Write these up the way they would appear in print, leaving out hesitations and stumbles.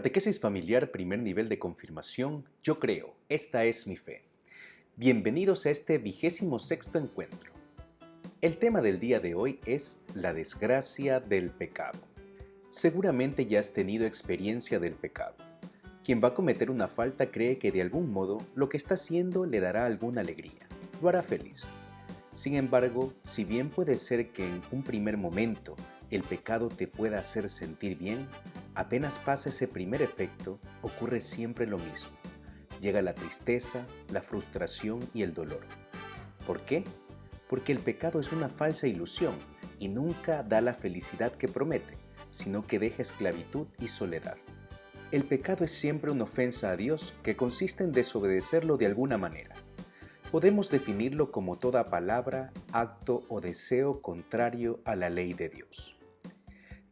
Catequesis familiar, primer nivel de confirmación. Yo creo, esta es mi fe. Bienvenidos a este 26º encuentro. El tema del día de hoy es la desgracia del pecado. Seguramente ya has tenido experiencia del pecado. Quien va a cometer una falta cree que de algún modo lo que está haciendo le dará alguna alegría, lo hará feliz. Sin embargo, si bien puede ser que en un primer momento el pecado te pueda hacer sentir bien, apenas pasa ese primer efecto, ocurre siempre lo mismo. Llega la tristeza, la frustración y el dolor. ¿Por qué? Porque el pecado es una falsa ilusión y nunca da la felicidad que promete, sino que deja esclavitud y soledad. El pecado es siempre una ofensa a Dios que consiste en desobedecerlo de alguna manera. Podemos definirlo como toda palabra, acto o deseo contrario a la ley de Dios.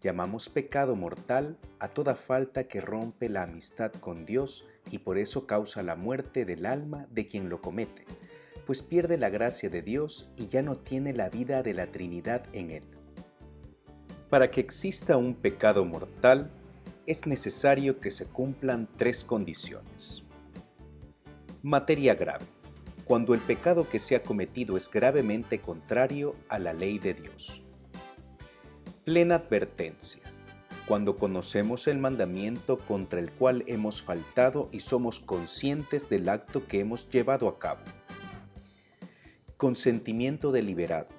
Llamamos pecado mortal a toda falta que rompe la amistad con Dios y por eso causa la muerte del alma de quien lo comete, pues pierde la gracia de Dios y ya no tiene la vida de la Trinidad en él. Para que exista un pecado mortal, es necesario que se cumplan 3 condiciones. Materia grave. Cuando el pecado que se ha cometido es gravemente contrario a la ley de Dios. Plena advertencia. Cuando conocemos el mandamiento contra el cual hemos faltado y somos conscientes del acto que hemos llevado a cabo. Consentimiento deliberado.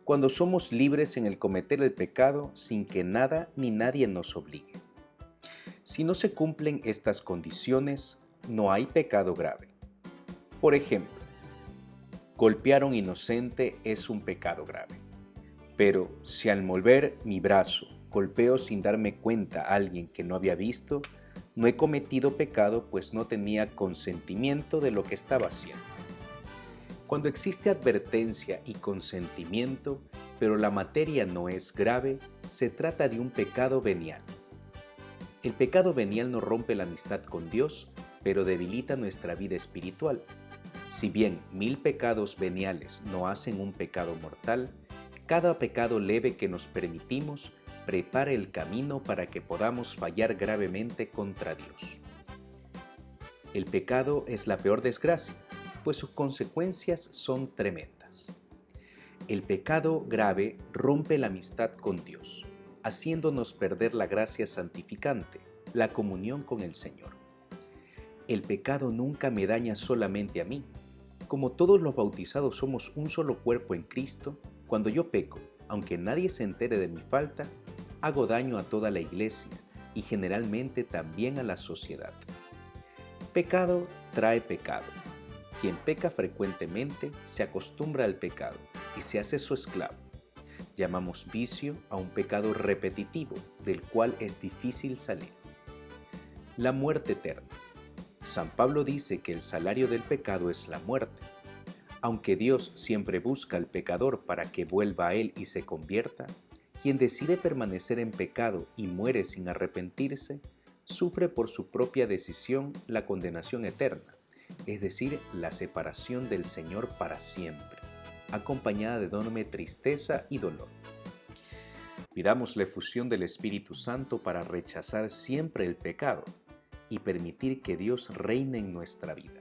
Cuando somos libres en el cometer el pecado sin que nada ni nadie nos obligue. Si no se cumplen estas condiciones, no hay pecado grave. Por ejemplo, golpear a un inocente es un pecado grave. Pero si al mover mi brazo golpeo sin darme cuenta a alguien que no había visto, no he cometido pecado pues no tenía consentimiento de lo que estaba haciendo. Cuando existe advertencia y consentimiento, pero la materia no es grave, se trata de un pecado venial. El pecado venial no rompe la amistad con Dios, pero debilita nuestra vida espiritual. Si bien 1000 pecados veniales no hacen un pecado mortal, cada pecado leve que nos permitimos prepara el camino para que podamos fallar gravemente contra Dios. El pecado es la peor desgracia, pues sus consecuencias son tremendas. El pecado grave rompe la amistad con Dios, haciéndonos perder la gracia santificante, la comunión con el Señor. El pecado nunca me daña solamente a mí. Como todos los bautizados somos un solo cuerpo en Cristo, cuando yo peco, aunque nadie se entere de mi falta, hago daño a toda la iglesia y generalmente también a la sociedad. Pecado trae pecado. Quien peca frecuentemente se acostumbra al pecado y se hace su esclavo. Llamamos vicio a un pecado repetitivo del cual es difícil salir. La muerte eterna. San Pablo dice que el salario del pecado es la muerte. Aunque Dios siempre busca al pecador para que vuelva a Él y se convierta, quien decide permanecer en pecado y muere sin arrepentirse, sufre por su propia decisión la condenación eterna, es decir, la separación del Señor para siempre, acompañada de enorme tristeza y dolor. Pidamos la efusión del Espíritu Santo para rechazar siempre el pecado y permitir que Dios reine en nuestra vida.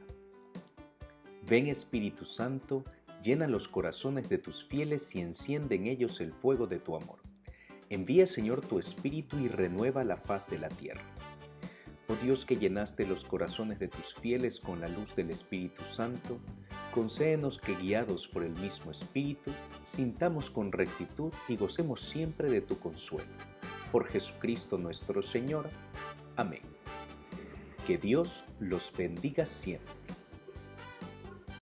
Ven Espíritu Santo, llena los corazones de tus fieles y enciende en ellos el fuego de tu amor. Envía, Señor, tu Espíritu y renueva la faz de la tierra. Oh Dios, que llenaste los corazones de tus fieles con la luz del Espíritu Santo, concédenos que, guiados por el mismo Espíritu, sintamos con rectitud y gocemos siempre de tu consuelo. Por Jesucristo nuestro Señor. Amén. Que Dios los bendiga siempre.